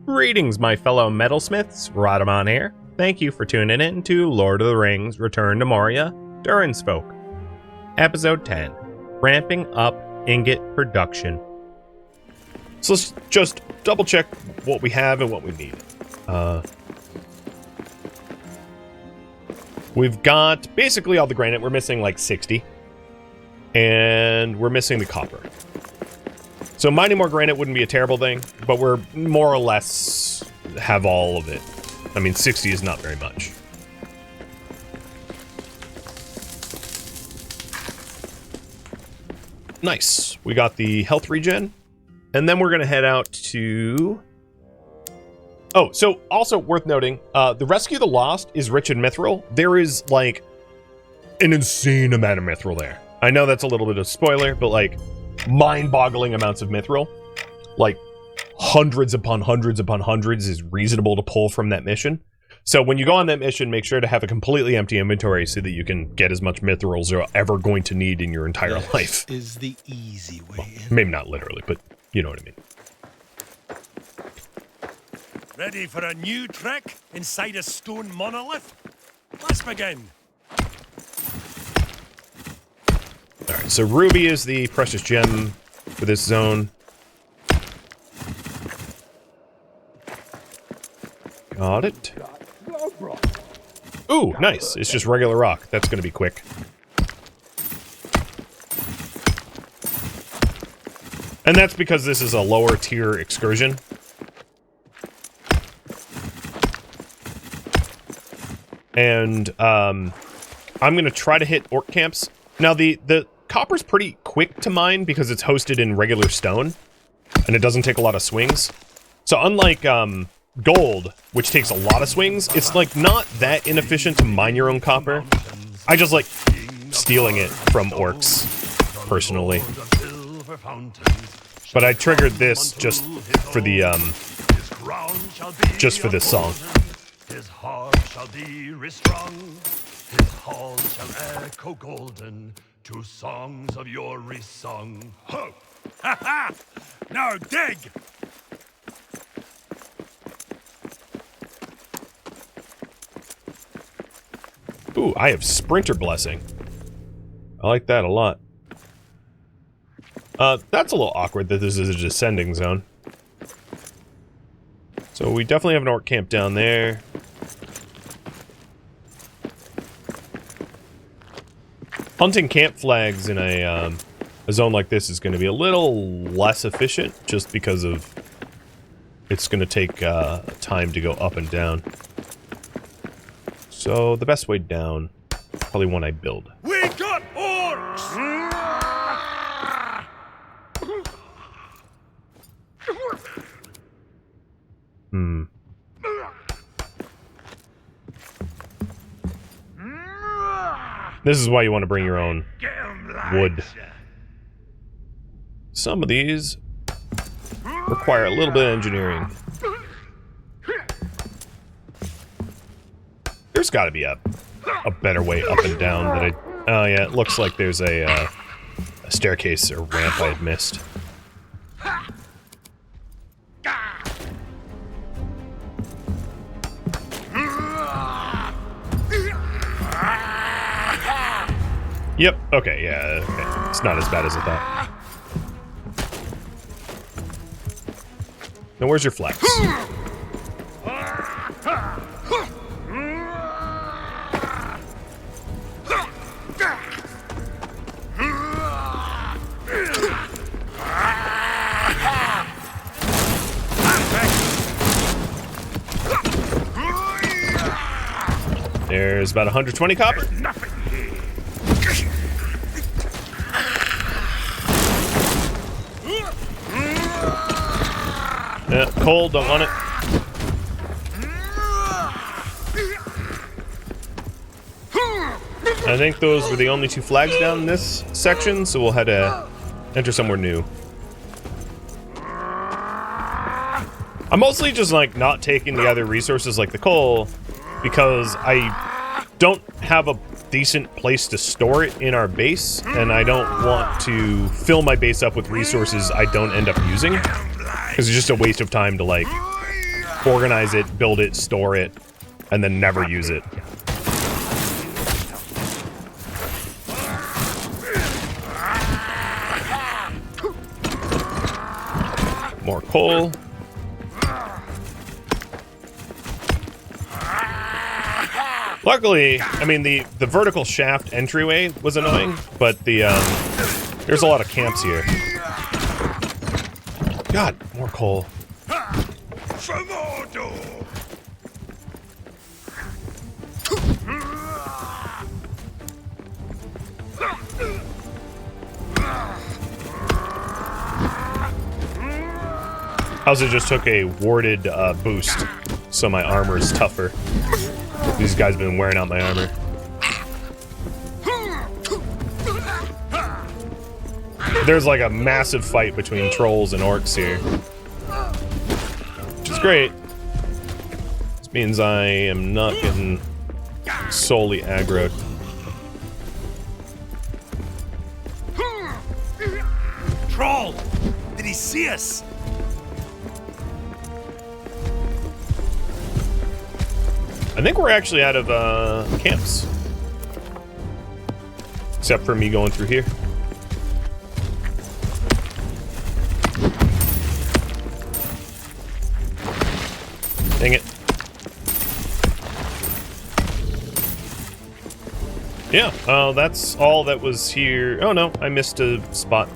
Greetings, my fellow metalsmiths. Rhadamant here. Thank you for tuning in to Lord of the Rings: Return to Moria, DURIN'S Folk. Episode 10, Ramping Up Ingot Production. So let's just double check what we have and what we need. We've got basically all the granite. We're missing like 60. And we're missing the copper. So mining more granite wouldn't be a terrible thing, but we're more or less have all of it. I mean, 60 is not very much. Nice. We got the health regen. And then we're going to head out to... Oh, so also worth noting, the Rescue the Lost is rich in mithril. There is, like, an insane amount of mithril there. I know that's a little bit of spoiler, but, like, mind-boggling amounts of mithril. Like, hundreds upon hundreds upon hundreds is reasonable to pull from that mission. So when you go on that mission, make sure to have a completely empty inventory so that you can get as much mithril as you're ever going to need in your entire life. This is the easy way Well, in. maybe not literally, but you know what I mean. Ready for a new trick inside a stone monolith? Let's begin. Alright, so ruby is the precious gem for this zone. Got it. Ooh, nice. It's just regular rock. That's going to be quick. And that's because this is a lower tier excursion. And I'm going to try to hit orc camps. Now, the copper's pretty quick to mine because it's hosted in regular stone. And it doesn't take a lot of swings. So unlike gold, which takes a lot of swings, it's like not that inefficient to mine your own copper. I just like stealing it from orcs, personally. But I triggered this just for the this song. His heart shall be restrung, his hall shall echo golden, to songs of yore resung. Ho! Ha ha! Now dig! Ooh, I have Sprinter Blessing. I like that a lot. That's a little awkward that this is a descending zone. So we definitely have an orc camp down there. Hunting camp flags in a zone like this is going to be a little less efficient, just because of it's going to take time to go up and down. So the best way down, probably one I build. We got orcs! This is why you want to bring your own wood. Some of these require a little bit of engineering. There's got to be a better way up and down that I... Oh yeah, it looks like there's a staircase or ramp I had missed. Yep, okay, yeah, okay. It's not as bad as I thought. Now where's your flex? There's about 120 copper. Yeah, coal, don't want it. I think those were the only two flags down in this section, so we'll head to enter somewhere new. I'm mostly just like not taking the other resources like the coal because I don't have a decent place to store it in our base, and I don't want to fill my base up with resources I don't end up using. Because it's just a waste of time to, like, organize it, build it, store it, and then never use it. More coal. Luckily, I mean, the vertical shaft entryway was annoying, but the, there's a lot of camps here. God, more coal. I also just took a warded boost, so my armor is tougher. These guys have been wearing out my armor. There's like a massive fight between trolls and orcs here, which is great. This means I am not getting solely aggroed. Troll! Did he see us? I think we're actually out of camps. Except for me going through here. Dang it. Yeah, that's all that was here. Oh no, I missed a spot.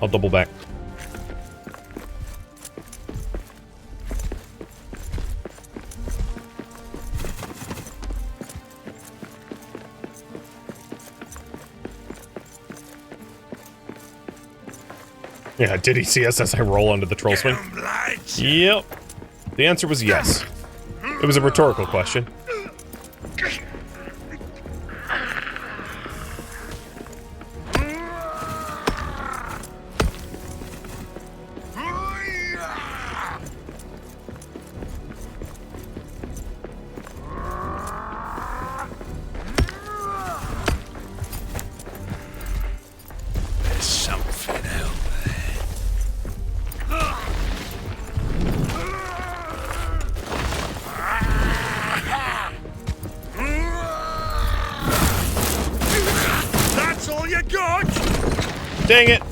I'll double back. Yeah, did he see us as I roll onto the troll swing? Yep. The answer was yes. It was a rhetorical question. Dang it!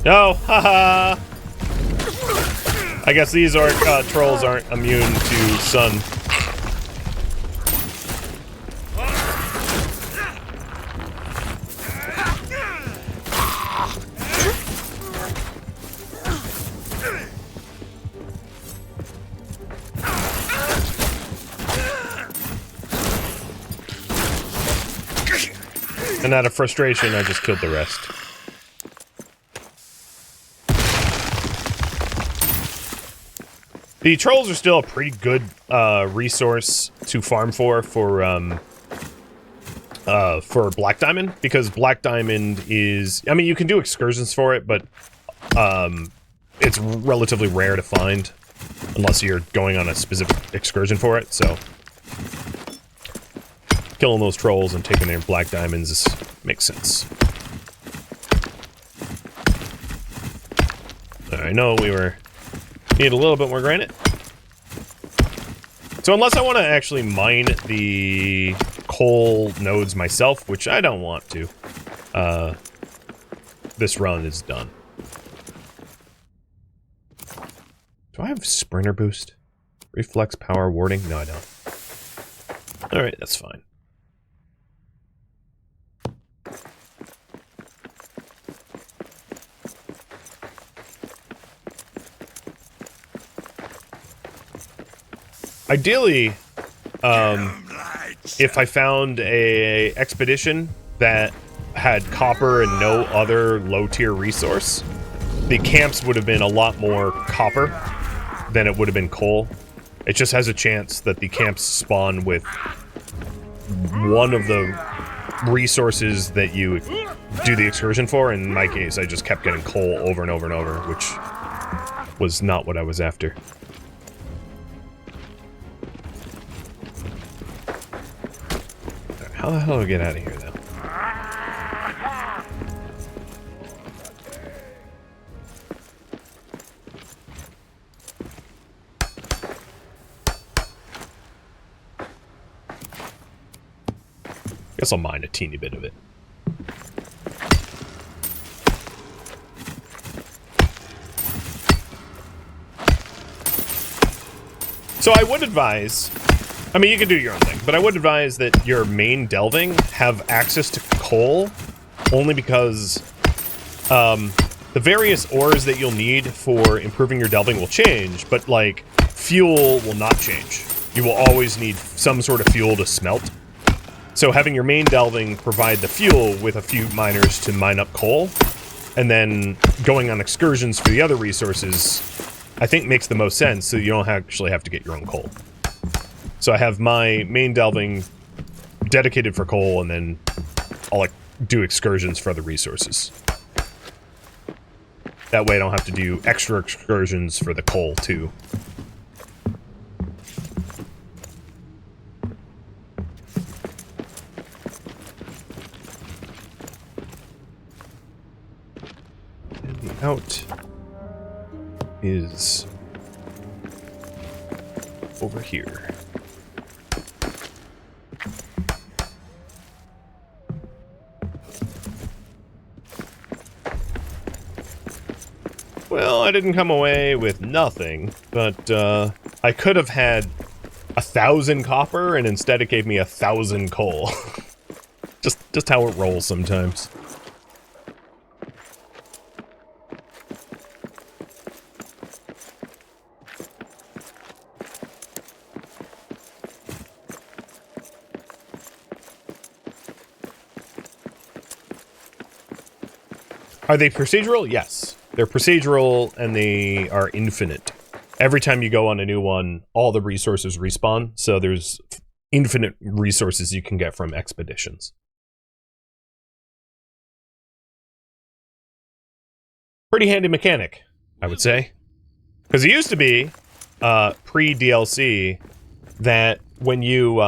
No, haha! I guess these trolls aren't immune to sun. And out of frustration, I just killed the rest. The trolls are still a pretty good resource to farm for Black Diamond, because Black Diamond is... I mean, you can do excursions for it, but it's relatively rare to find, unless you're going on a specific excursion for it, so... Killing those trolls and taking their black diamonds makes sense. I know we need a little bit more granite. So unless I want to actually mine the coal nodes myself, which I don't want to, this run is done. Do I have sprinter boost? Reflex power warding? No, I don't. Alright, that's fine. Ideally, if I found a expedition that had copper and no other low-tier resource, the camps would have been a lot more copper than it would have been coal. It just has a chance that the camps spawn with one of the resources that you do the excursion for. In my case, I just kept getting coal over and over and over, which was not what I was after. How the hell do I get out of here, though? Guess I'll mine a teeny bit of it. So I would advise, I mean, you can do your own thing, but I would advise that your main delving have access to coal, only because the various ores that you'll need for improving your delving will change, but, like, fuel will not change. You will always need some sort of fuel to smelt. So having your main delving provide the fuel with a few miners to mine up coal, and then going on excursions for the other resources, I think makes the most sense, so you don't actually have to get your own coal. So I have my main delving dedicated for coal, and then I'll, like, do excursions for other resources. That way I don't have to do extra excursions for the coal, too. And the out is over here. Well, I didn't come away with nothing, but I could have had 1,000 copper, and instead it gave me 1,000 coal. just how it rolls sometimes. Are they procedural? Yes. They're procedural, and they are infinite. Every time you go on a new one, all the resources respawn, so there's infinite resources you can get from expeditions. Pretty handy mechanic, I would say. Because it used to be, pre-DLC, that when you,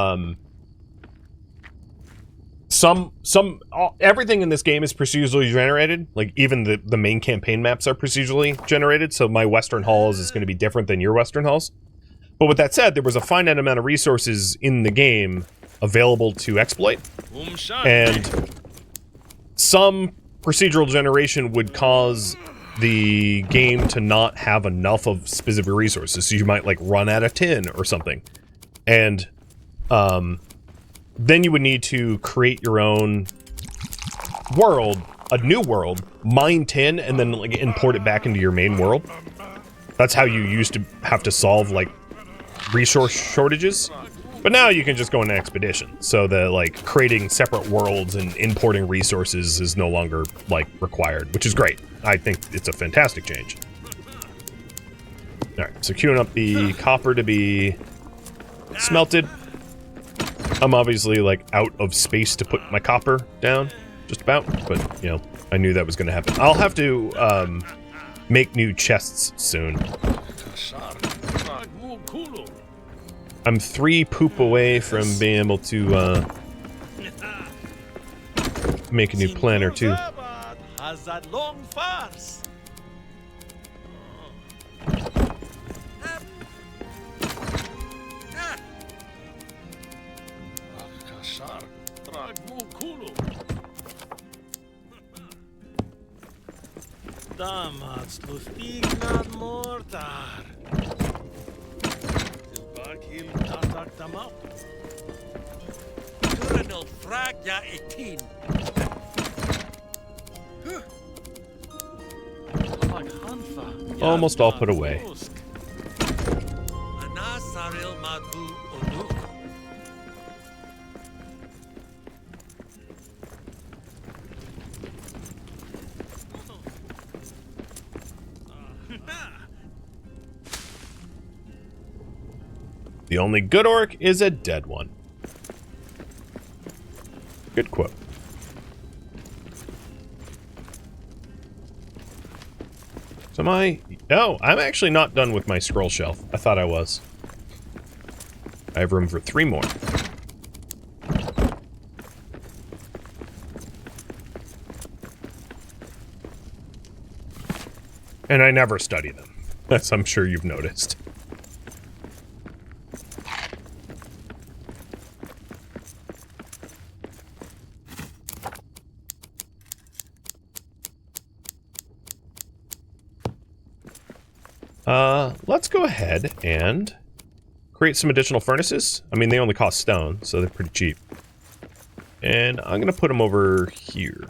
everything in this game is procedurally generated. Like, even the main campaign maps are procedurally generated, so my Western Halls is going to be different than your Western Halls. But with that said, there was a finite amount of resources in the game available to exploit, and some procedural generation would cause the game to not have enough of specific resources, so you might, like, run out of tin or something. And, then you would need to create your own world, a new world, mine tin, and then, like, import it back into your main world. That's how you used to have to solve, like, resource shortages. But now you can just go on an expedition, so that, like, creating separate worlds and importing resources is no longer, like, required, which is great. I think it's a fantastic change. Alright, so queuing up the copper to be smelted. I'm obviously, like, out of space to put my copper down, just about, but, you know, I knew that was going to happen. I'll have to, make new chests soon. I'm 3 poop away from being able to, make a new planner, too. Almost all put away. The only good orc is a dead one. Good quote. So oh, I'm actually not done with my scroll shelf. I thought I was. I have room for 3 more. And I never study them, as I'm sure you've noticed. Let's go ahead and create some additional furnaces. I mean, they only cost stone, so they're pretty cheap. And I'm gonna put them over here.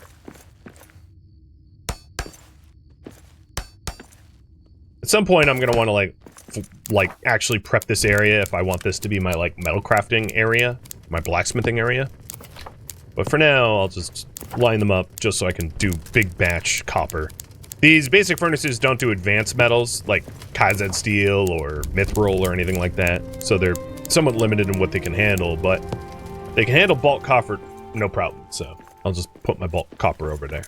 At some point, I'm gonna want to like actually prep this area if I want this to be my like metal crafting area, my blacksmithing area. But for now, I'll just line them up just so I can do big batch copper. These basic furnaces don't do advanced metals like Kaizen steel or mithril or anything like that, so they're somewhat limited in what they can handle, but they can handle bulk copper no problem, so I'll just put my bulk copper over there.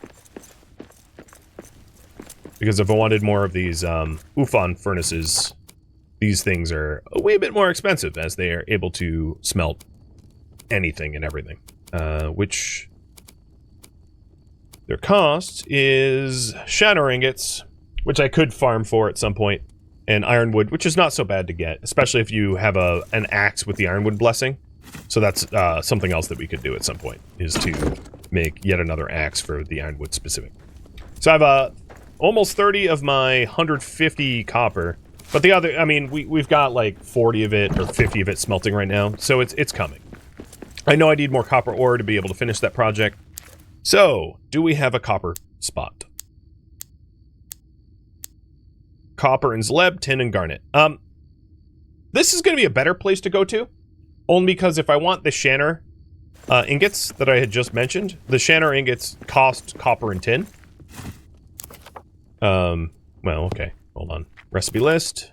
Because if I wanted more of these Ufon furnaces, these things are a way bit more expensive as they are able to smelt anything and everything. Which their cost is shatter ingots, which I could farm for at some point, and ironwood, which is not so bad to get, especially if you have an axe with the ironwood blessing. So that's something else that we could do at some point, is to make yet another axe for the ironwood specific. So I have almost 30 of my 150 copper, but the other, I mean, we've got like 40 of it or 50 of it smelting right now, so it's coming. I know I need more copper ore to be able to finish that project. So, do we have a copper spot? Copper and Zleb, tin and garnet. This is going to be a better place to go to, only because if I want the Shanner ingots that I had just mentioned, the Shanner ingots cost copper and tin. Well, okay, hold on. Recipe list.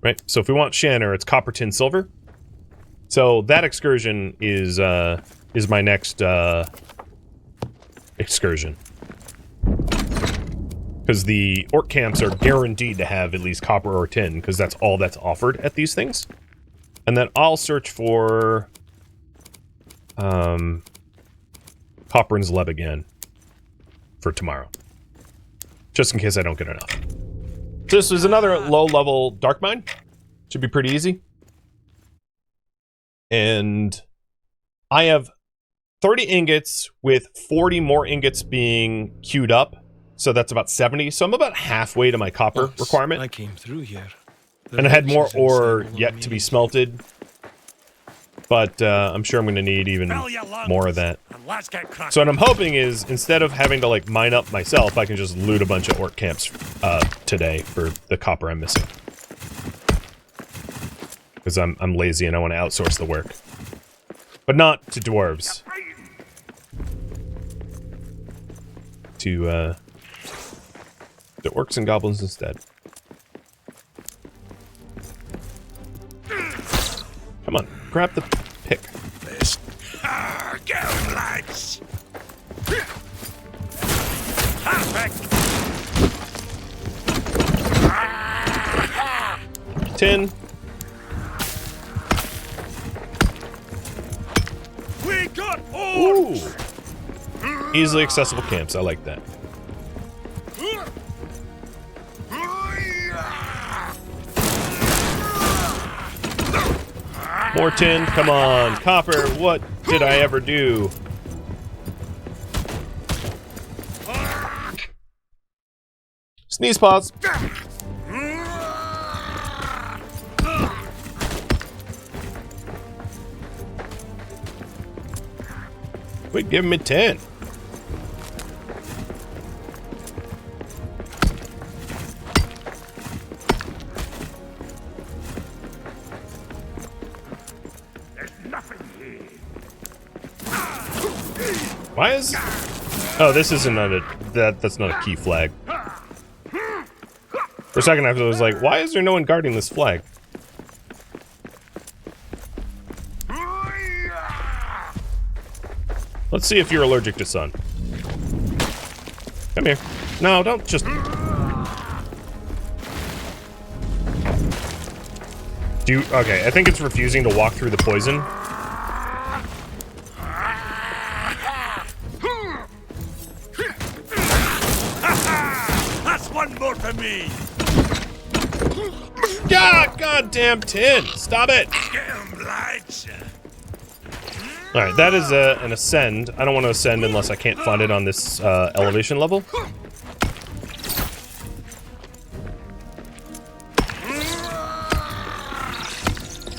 Right, so if we want Shanner, it's copper, tin, silver. So that excursion is my next excursion. Because the orc camps are guaranteed to have at least copper or tin, because that's all that's offered at these things. And then I'll search for copper and Zleb again for tomorrow. Just in case I don't get enough. This is another low-level dark mine. Should be pretty easy. And I have 30 ingots with 40 more ingots being queued up. So that's about 70. So I'm about halfway to my copper requirement. I came through here. And I had more ore yet to be smelted. But I'm sure I'm going to need even more of that. So what I'm hoping is, instead of having to like mine up myself, I can just loot a bunch of orc camps today for the copper I'm missing. Because I'm lazy and I want to outsource the work. But not to dwarves. To the orcs and goblins instead. Come on, grab the pick. Go, lads! Perfect! 10. We got orcs! Ooh. Easily accessible camps, I like that. More tin, come on. Copper, what did I ever do? Sneeze paws. Quit giving me 10. Why is... Oh, this isn't that's not a key flag. For a second I was like, why is there no one guarding this flag? Let's see if you're allergic to sun. Come here. No, don't just... Okay, I think it's refusing to walk through the poison. One more for me! God, goddamn tin! Stop it! Damn lights! All right, that is an ascend. I don't want to ascend unless I can't find it on this elevation level.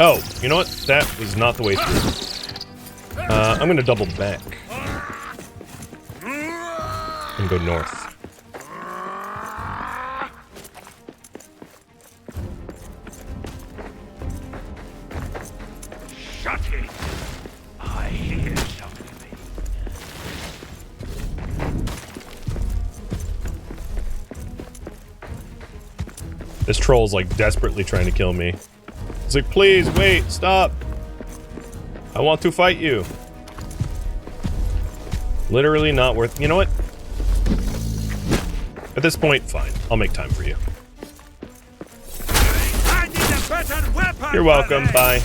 Oh, you know what? That was not the way through. I'm going to double back and go north. Shut it! I hear something. This troll's like desperately trying to kill me. It's like, please, wait, stop. I want to fight you. Literally not worth... You know what? At this point, fine. I'll make time for you. I need a better weapon. You're welcome. Bye.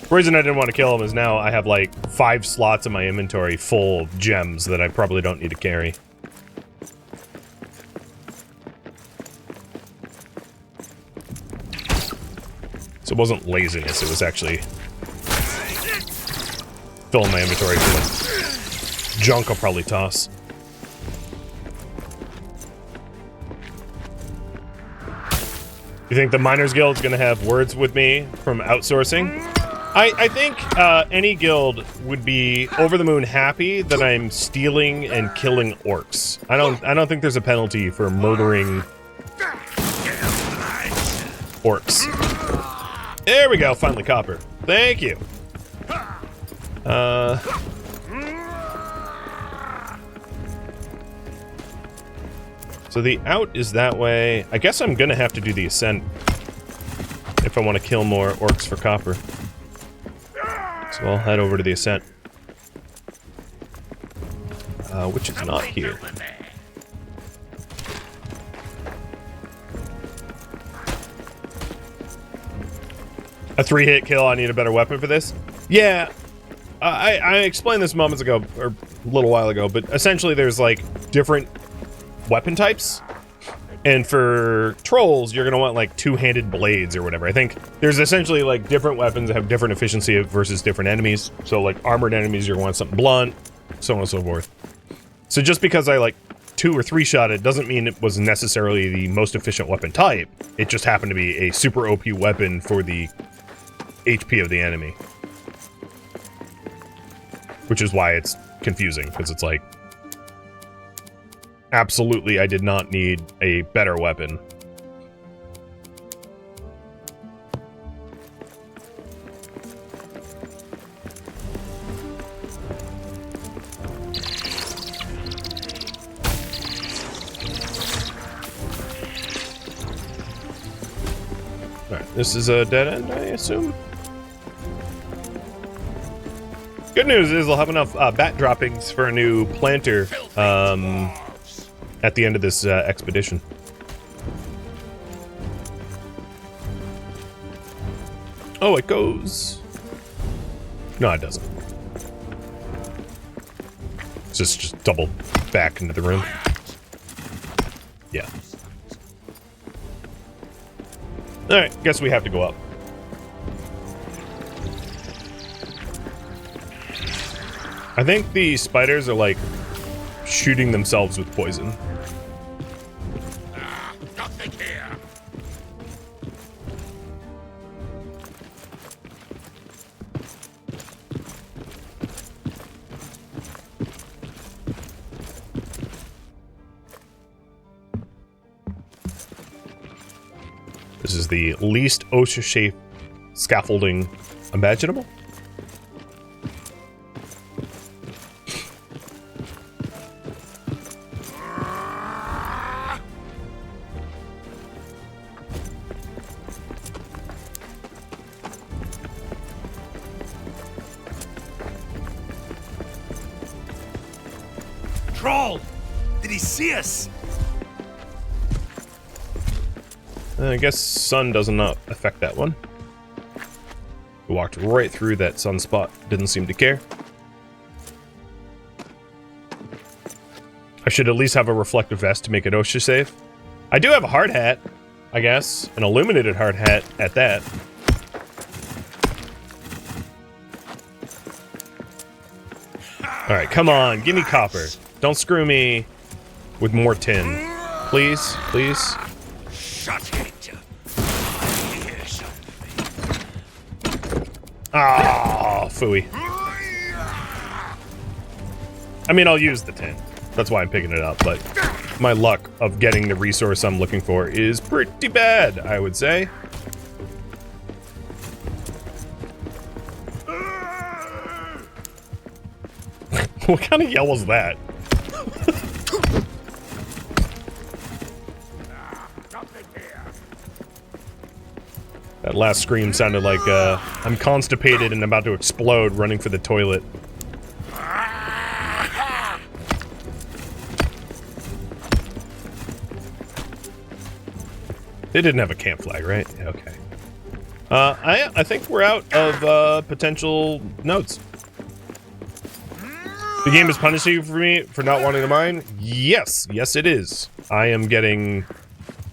The reason I didn't want to kill him is now I have like 5 slots in my inventory full of gems that I probably don't need to carry. So it wasn't laziness, it was actually filling my inventory full of junk I'll probably toss. You think the Miners Guild is going to have words with me from outsourcing? I think any guild would be over the moon happy that I'm stealing and killing orcs. I don't think there's a penalty for murdering orcs. There we go, finally copper. Thank you. So the out is that way. I guess I'm gonna have to do the ascent if I want to kill more orcs for copper. So I'll head over to the ascent. Which is not here. A 3-hit kill, I need a better weapon for this? Yeah, I explained this moments ago, or a little while ago, but essentially there's like different weapon types. And for trolls, you're gonna want like 2-handed blades or whatever. I think there's essentially like different weapons that have different efficiency versus different enemies. So like armored enemies, you're gonna want something blunt, so on and so forth. So just because I like 2 or 3 shot it doesn't mean it was necessarily the most efficient weapon type. It just happened to be a super OP weapon for the HP of the enemy. Which is why it's confusing, because it's like, absolutely I did not need a better weapon. Alright, this is a dead end, I assume? Good news is I'll have enough bat droppings for a new planter at the end of this expedition. Oh, it goes... No, it doesn't. It's just double back into the room. Yeah. Alright, guess we have to go up. I think the spiders are like shooting themselves with poison. Nothing here. This is the least OSHA-shaped scaffolding imaginable. Troll! Did he see us? I guess sun does not affect that one. We walked right through that sunspot. Didn't seem to care. I should at least have a reflective vest to make it OSHA safe. I do have a hard hat, I guess. An illuminated hard hat at that. Alright, come on. Give me copper. Don't screw me with more tin. Please, please. Shut it. Hear something. Ah, phooey. I mean, I'll use the tin. That's why I'm picking it up, but my luck of getting the resource I'm looking for is pretty bad, I would say. What kind of yell was that? That last scream sounded like I'm constipated and about to explode running for the toilet. They didn't have a camp flag, right? Okay. I think we're out of potential nodes. The game is punishing you for me for not wanting to mine? Yes. Yes, it is. I am getting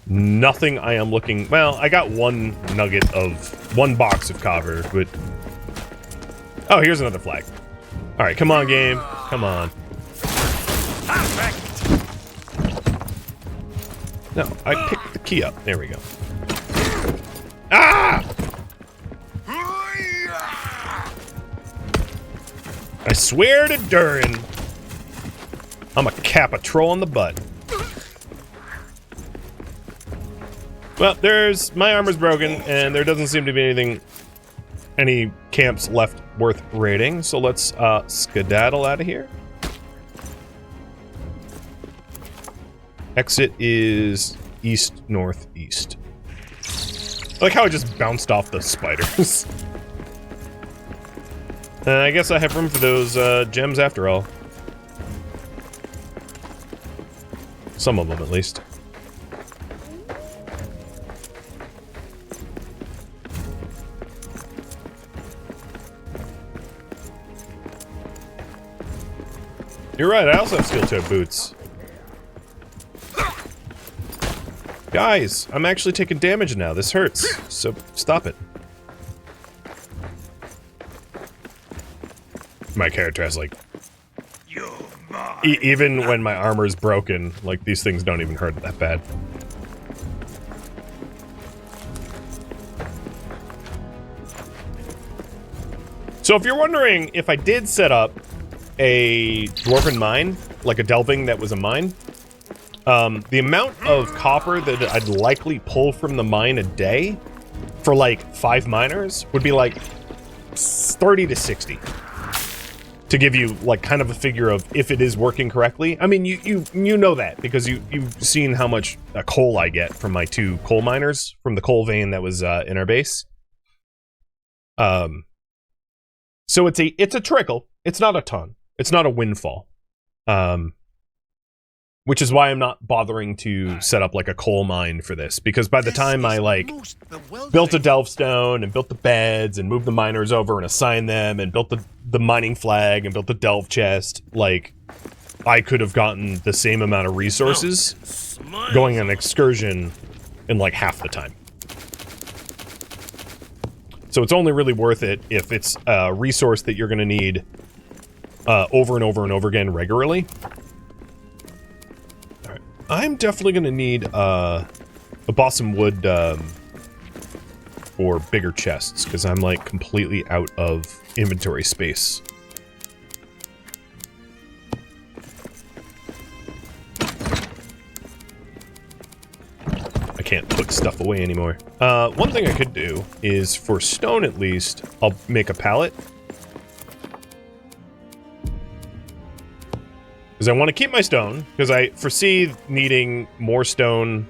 nothing. I am looking... Well, I got one nugget of... one box of copper, but... Oh, here's another flag. Alright, come on, game. Come on. No, I picked the key up. There we go. Ah! I swear to Durin, I'm a cap a troll on the butt. Well, my armor's broken, and there doesn't seem to be any camps left worth raiding, so let's skedaddle out of here. Exit is east-northeast. I like how I just bounced off the spiders. I guess I have room for those gems after all. Some of them, at least. You're right, I also have steel-toed boots. Guys, I'm actually taking damage now. This hurts, so stop it. My character has, like... even when my armor is broken, like, these things don't even hurt that bad. So if you're wondering if I did set up a dwarven mine, like a delving that was a mine, the amount of copper that I'd likely pull from the mine a day for like 5 miners would be like 30 to 60. To give you like kind of a figure of if it is working correctly. I mean, you know that because you've seen how much coal I get from my 2 coal miners from the coal vein that was in our base. So it's a trickle. It's not a ton. It's not a windfall. Which is why I'm not bothering to set up like a coal mine for this, because by the time I like built a delvestone and built the beds and moved the miners over and assigned them and built the mining flag and built the delve chest, like I could have gotten the same amount of resources going on an excursion in like half the time. So it's only really worth it if it's a resource that you're going to need over and over and over again regularly. I'm definitely going to need a balsam wood for bigger chests, because I'm like completely out of inventory space. I can't put stuff away anymore. One thing I could do is, for stone at least, I'll make a pallet. Because I want to keep my stone, because I foresee needing more stone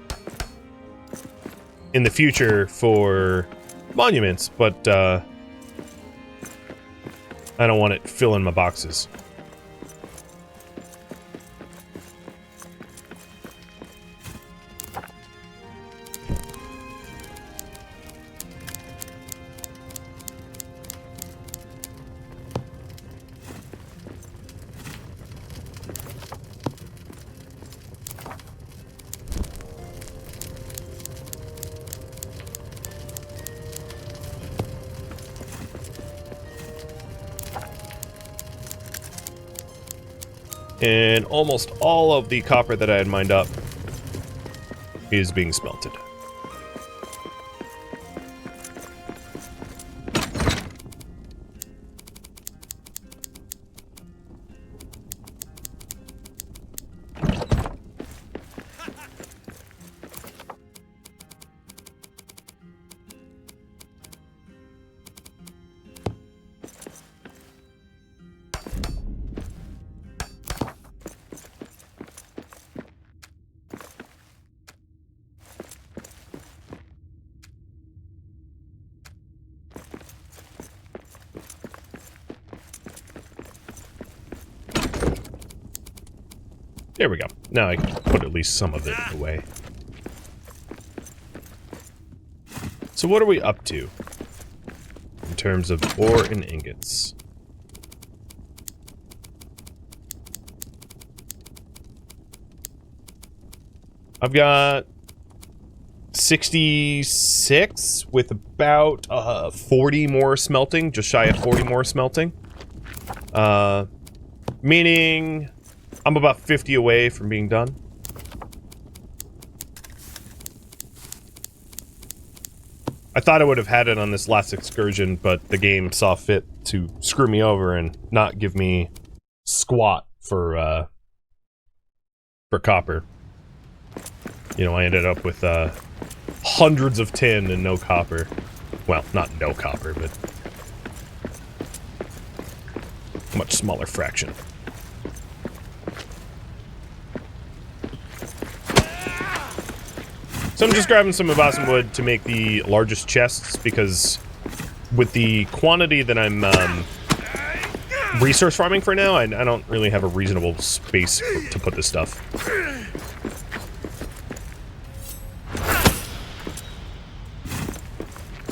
in the future for monuments, but I don't want it filling my boxes. And almost all of the copper that I had mined up is being smelted. There we go. Now I can put at least some of it away. So what are we up to in terms of ore and ingots? I've got 66 with about 40 more smelting, just shy of 40 more smelting. Meaning I'm about 50 away from being done. I thought I would have had it on this last excursion, but the game saw fit to screw me over and not give me squat for copper. You know, I ended up with hundreds of tin and no copper. Well, not no copper, but a much smaller fraction. So I'm just grabbing some Avasum wood to make the largest chests, because with the quantity that I'm resource farming for now, I don't really have a reasonable space to put this stuff.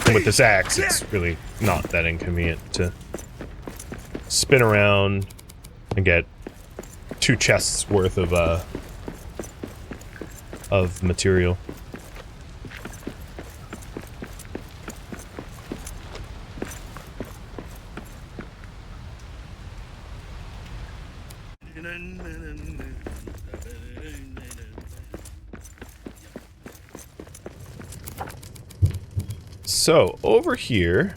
And with this axe, it's really not that inconvenient to spin around and get 2 chests worth of material. So, over here,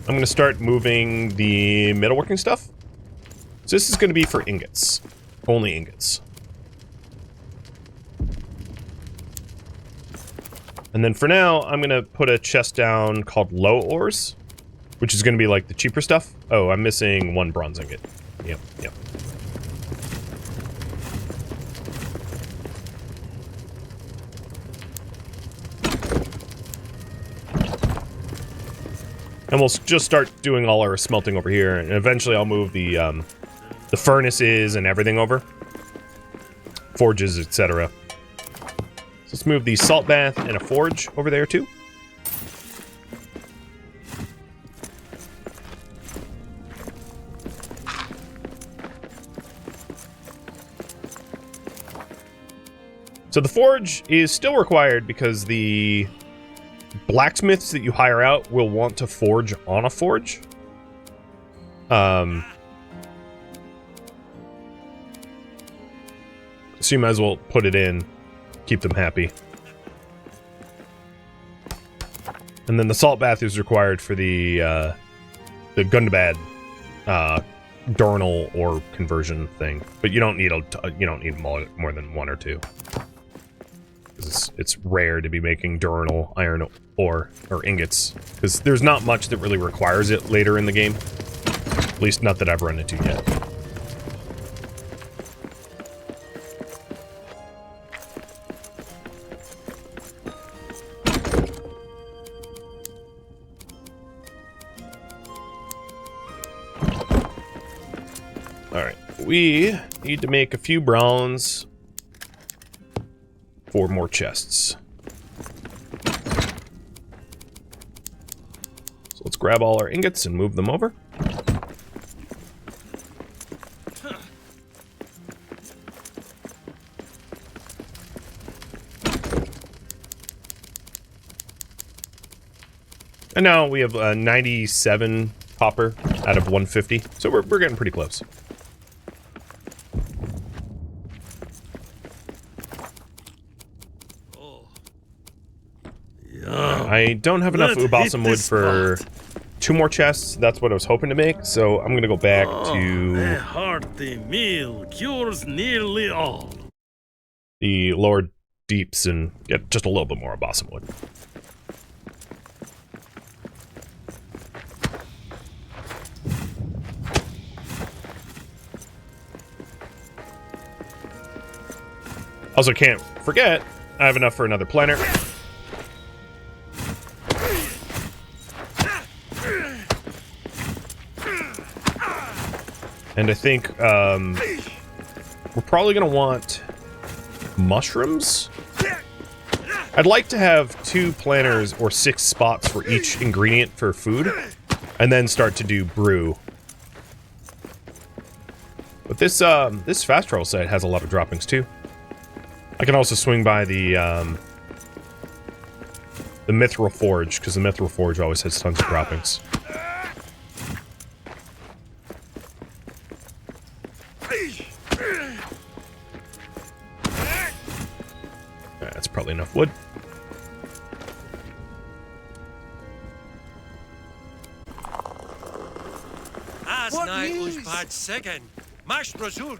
I'm going to start moving the metalworking stuff. So this is going to be for ingots. Only ingots. And then for now, I'm going to put a chest down called LOTRs, which is going to be like the cheaper stuff. Oh, I'm missing 1 bronze ingot. Yep. And we'll just start doing all our smelting over here, and eventually I'll move the furnaces and everything over. Forges, etc. So let's move the salt bath and a forge over there too. So the forge is still required because the blacksmiths that you hire out will want to forge on a forge. So you might as well put it in, keep them happy. And then the salt bath is required for the Gundabad Darnel ore conversion thing, but you don't need more than 1 or 2. It's rare to be making Darnel iron ore or ingots, because there's not much that really requires it later in the game. At least not that I've run into yet. Alright, we need to make a few bronze for more chests. So let's grab all our ingots and move them over. And now we have 97 copper out of 150, so we're getting pretty close. I don't have enough balsam wood for 2 more chests. That's what I was hoping to make, so I'm gonna go back to a hearty meal cures nearly all. the lower deeps and get just a little bit more balsam wood. Also, can't forget, I have enough for another planter. And I think we're probably going to want mushrooms. I'd like to have 2 planters or 6 spots for each ingredient for food, and then start to do brew. But this fast travel site has a lot of droppings too. I can also swing by the Mithril Forge, because the Mithril Forge always has tons of droppings. That's probably enough wood.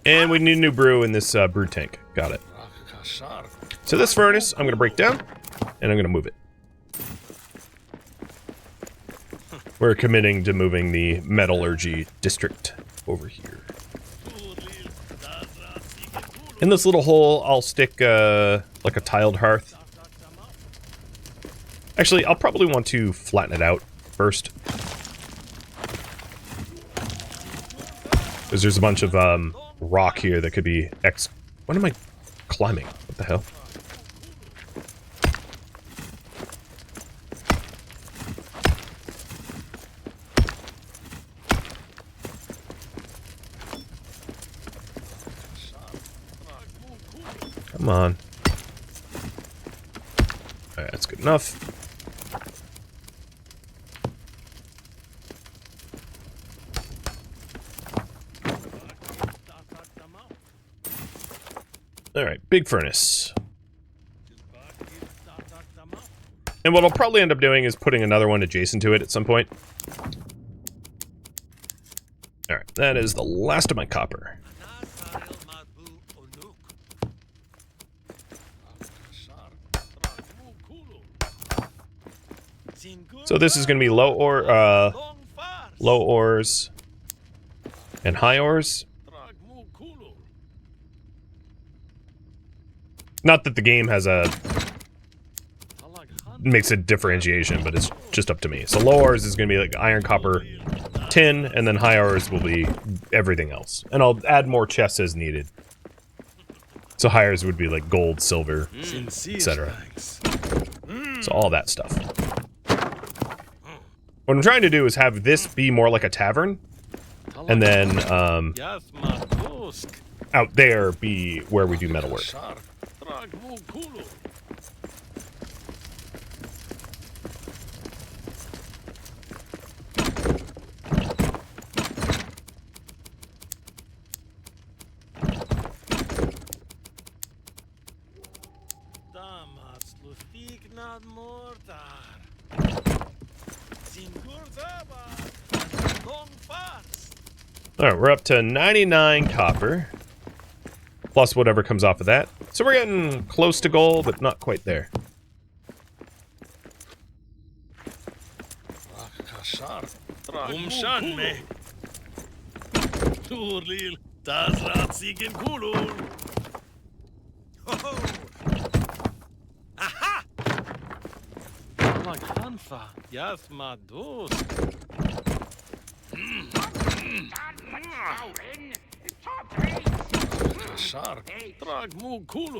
And we need a new brew in this brew tank. Got it. So this furnace, I'm going to break down, and I'm going to move it. We're committing to moving the metallurgy district over here. In this little hole, I'll stick like a tiled hearth. Actually, I'll probably want to flatten it out first. Because there's a bunch of rock here that could be What am I climbing? What the hell? Come on. Alright, that's good enough. Alright, big furnace. And what I'll probably end up doing is putting another one adjacent to it at some point. Alright, that is the last of my copper. So this is going to be low ores and high ores. Not that the game has makes a differentiation, but it's just up to me. So low ores is going to be like iron, copper, tin, and then high ores will be everything else. And I'll add more chests as needed. So high ores would be like gold, silver, etc. So all that stuff. What I'm trying to do is have this be more like a tavern, and then out there be where we do metalwork. Alright, we're up to 99 copper. Plus whatever comes off of that. So we're getting close to goal, but not quite there.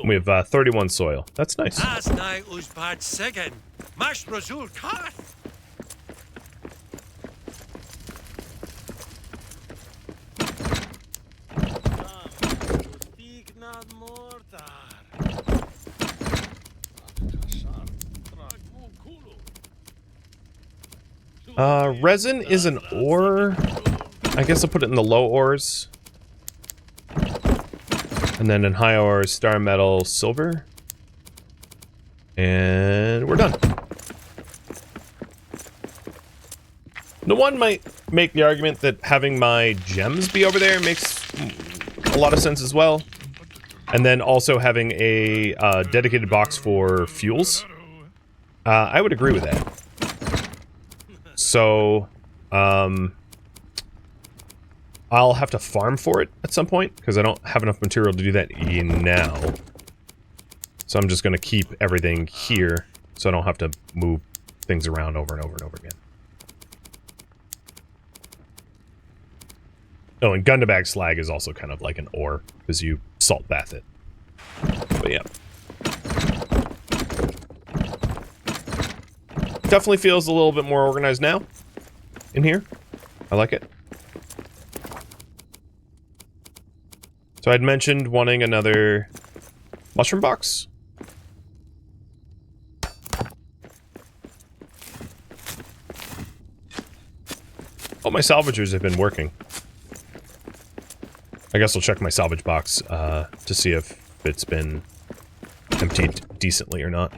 We have 31 soil. That's nice. Resin is an ore. I guess I'll put it in the low ores. And then in high ores, star metal, silver. And we're done. No one might make the argument that having my gems be over there makes a lot of sense as well. And then also having a dedicated box for fuels. I would agree with that. So, I'll have to farm for it at some point, because I don't have enough material to do that now. So I'm just going to keep everything here, so I don't have to move things around over and over and over again. Oh, and Gundabag slag is also kind of like an ore, because you salt bath it. But yeah. Definitely feels a little bit more organized now in here. I like it. So I'd mentioned wanting another mushroom box. Oh, my salvagers have been working. I guess I'll check my salvage box to see if it's been emptied decently or not.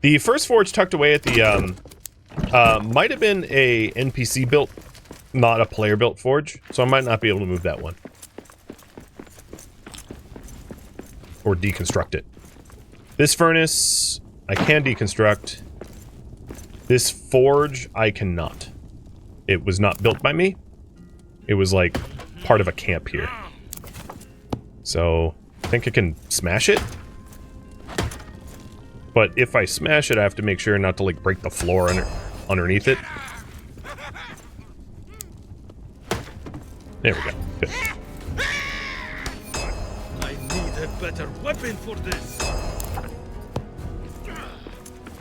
The first forge tucked away at the, might have been a NPC built, not a player built forge, so I might not be able to move that one. Or deconstruct it. This furnace, I can deconstruct. This forge, I cannot. It was not built by me. It was like part of a camp here. So, I think I can smash it. But if I smash it, I have to make sure not to, like, break the floor underneath it. There we go. Good. I need a better weapon for this.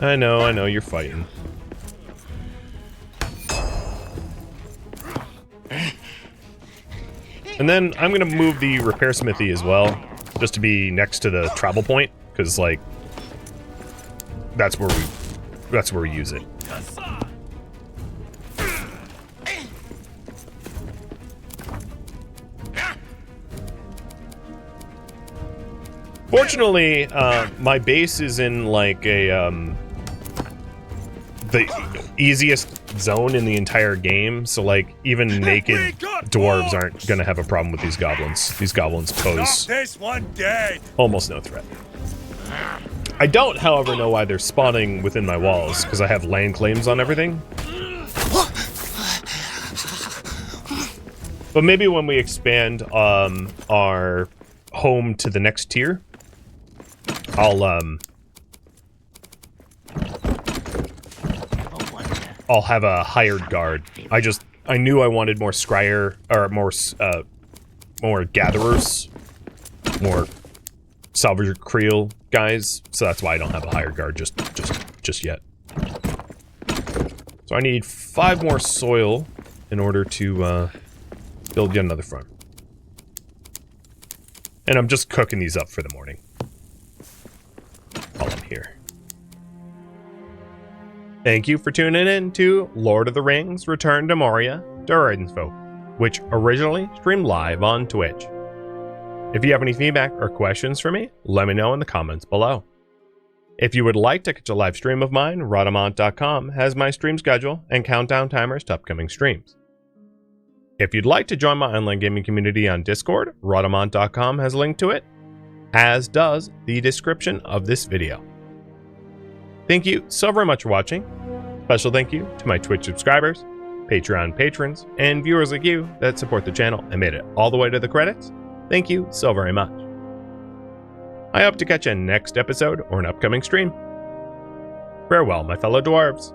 I know, you're fighting. And then I'm gonna move the repair smithy as well, just to be next to the travel point, because, like, that's where we use it. Fortunately, my base is in like a the easiest zone in the entire game, so like even naked dwarves aren't gonna have a problem with these goblins. These goblins pose almost no threat. I don't, however, know why they're spawning within my walls, because I have land claims on everything. But maybe when we expand our home to the next tier, I'll have a hired guard. I knew I wanted more scryer, or more gatherers, more salvager creel guys, so that's why I don't have a hired guard just yet. So I need 5 more soil in order to build yet another farm. And I'm just cooking these up for the morning while I'm here. Thank you for tuning in to Lord of the Rings Return to Moria, DURIN'S, which originally streamed live on Twitch. If you have any feedback or questions for me, let me know in the comments below. If you would like to catch a live stream of mine, Rhadamant.com has my stream schedule and countdown timers to upcoming streams. If you'd like to join my online gaming community on Discord, Rhadamant.com has a link to it, as does the description of this video. Thank you so very much for watching. Special thank you to my Twitch subscribers, Patreon patrons, and viewers like you that support the channel and made it all the way to the credits. Thank you so very much. I hope to catch you next episode or an upcoming stream. Farewell, my fellow dwarves.